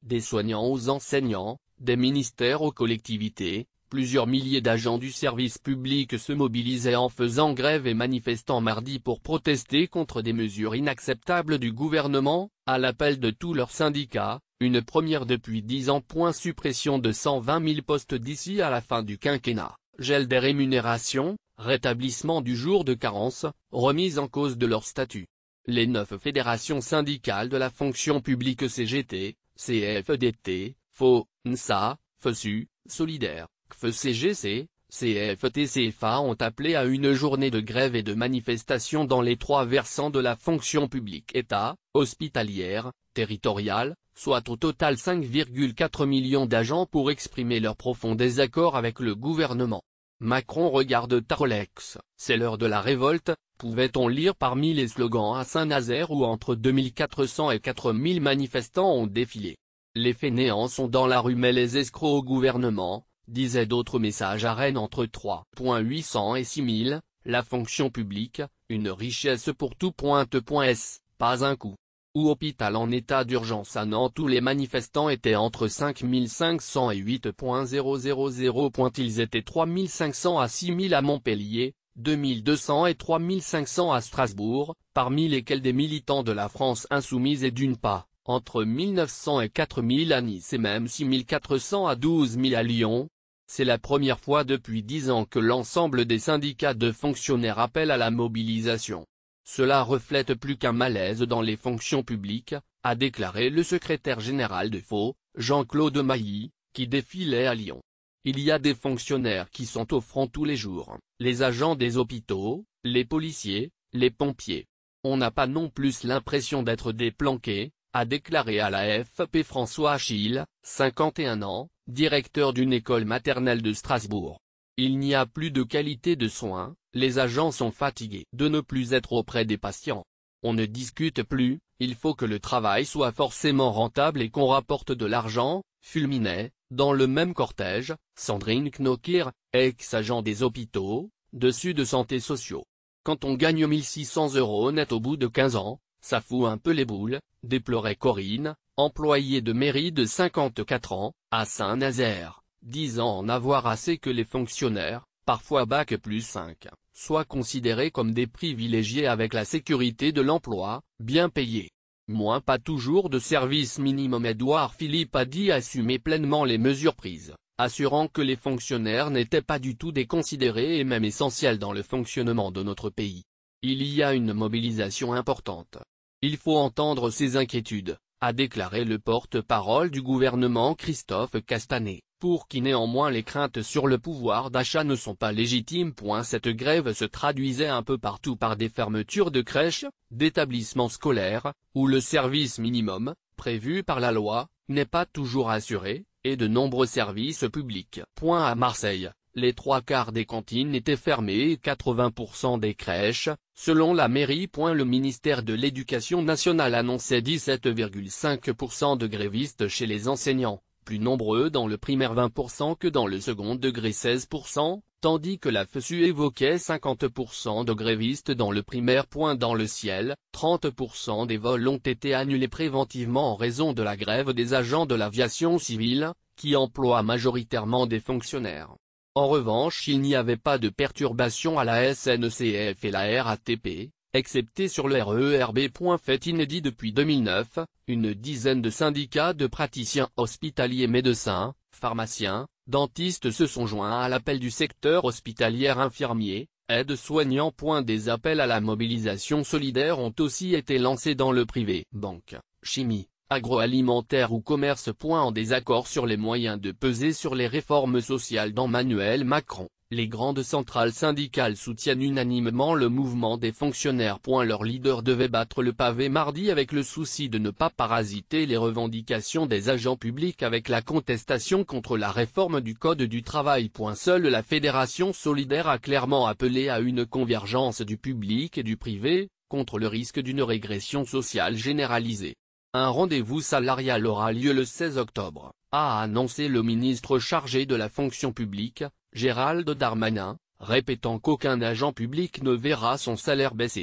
des soignants aux enseignants, des ministères aux collectivités, plusieurs milliers d'agents du service public se mobilisaient en faisant grève et manifestant mardi pour protester contre des mesures inacceptables du gouvernement, à l'appel de tous leurs syndicats, une première depuis 10 ans. Suppression de 120 000 postes d'ici à la fin du quinquennat, gel des rémunérations, rétablissement du jour de carence, remise en cause de leur statut. Les 9 fédérations syndicales de la fonction publique CGT, CFDT, FO, NSA, FESU, Solidaire, CFE-CGC, CFT-CFA ont appelé à une journée de grève et de manifestation dans les 3 versants de la fonction publique État, hospitalière, territoriale, soit au total 5,4 millions d'agents pour exprimer leur profond désaccord avec le gouvernement. Macron regarde ta Rolex, c'est l'heure de la révolte, pouvait-on lire parmi les slogans à Saint-Nazaire où entre 2400 et 4000 manifestants ont défilé. Les fainéants sont dans la rue mais les escrocs au gouvernement, disaient d'autres messages à Rennes entre 3.800 et 6000, la fonction publique, une richesse pour tout. Pas un coup. Ou hôpital en état d'urgence à Nantes où les manifestants étaient entre 5500 et 8.000. Ils étaient 3500 à 6000 à Montpellier, 2200 et 3500 à Strasbourg, parmi lesquels des militants de la France insoumise et d'une PA, entre 1900 et 4000 à Nice et même 6400 à 12 000 à Lyon. C'est la première fois depuis 10 ans que l'ensemble des syndicats de fonctionnaires appellent à la mobilisation. Cela reflète plus qu'un malaise dans les fonctions publiques, a déclaré le secrétaire général de FO, Jean-Claude Mailly, qui défilait à Lyon. Il y a des fonctionnaires qui sont au front tous les jours, les agents des hôpitaux, les policiers, les pompiers. On n'a pas non plus l'impression d'être des planqués, a déclaré à la FP François Achille, 51 ans, directeur d'une école maternelle de Strasbourg. Il n'y a plus de qualité de soins, les agents sont fatigués de ne plus être auprès des patients. On ne discute plus, il faut que le travail soit forcément rentable et qu'on rapporte de l'argent, fulminait, dans le même cortège, Sandrine Knokir, ex-agent des hôpitaux, de Sud Santé Sociaux. Quand on gagne 1600 € net au bout de 15 ans, ça fout un peu les boules, déplorait Corinne, employée de mairie de 54 ans, à Saint-Nazaire. 10 ans en avoir assez que les fonctionnaires, parfois bac+5, soient considérés comme des privilégiés avec la sécurité de l'emploi, bien payés. Moins pas toujours de service minimum. Édouard Philippe a dit assumer pleinement les mesures prises, assurant que les fonctionnaires n'étaient pas du tout déconsidérés et même essentiels dans le fonctionnement de notre pays. Il y a une mobilisation importante. Il faut entendre ces inquiétudes, a déclaré le porte-parole du gouvernement Christophe Castanet, pour qui néanmoins les craintes sur le pouvoir d'achat ne sont pas légitimes. Cette grève se traduisait un peu partout par des fermetures de crèches, d'établissements scolaires, où le service minimum, prévu par la loi, n'est pas toujours assuré, et de nombreux services publics. À Marseille, les 3/4 des cantines étaient fermées et 80% des crèches, selon la mairie. Le ministère de l'Éducation nationale annonçait 17,5% de grévistes chez les enseignants, plus nombreux dans le primaire 20% que dans le second degré 16%, tandis que la FESU évoquait 50% de grévistes dans le primaire. Dans le ciel, 30% des vols ont été annulés préventivement en raison de la grève des agents de l'aviation civile, qui emploient majoritairement des fonctionnaires. En revanche, il n'y avait pas de perturbation à la SNCF et la RATP, excepté sur le RERB. Fait inédit depuis 2009, une dizaine de syndicats de praticiens hospitaliers, médecins, pharmaciens, dentistes se sont joints à l'appel du secteur hospitalier. Infirmiers, aides-soignants. Des appels à la mobilisation solidaire ont aussi été lancés dans le privé. Banque, chimie, agroalimentaire ou commerce. En désaccord sur les moyens de peser sur les réformes sociales d'Emmanuel Macron, les grandes centrales syndicales soutiennent unanimement le mouvement des fonctionnaires. Leur leader devait battre le pavé mardi avec le souci de ne pas parasiter les revendications des agents publics avec la contestation contre la réforme du Code du travail. Seule la Fédération solidaire a clairement appelé à une convergence du public et du privé, contre le risque d'une régression sociale généralisée. Un rendez-vous salarial aura lieu le 16 octobre, a annoncé le ministre chargé de la fonction publique, Gérald Darmanin, répétant qu'aucun agent public ne verra son salaire baisser.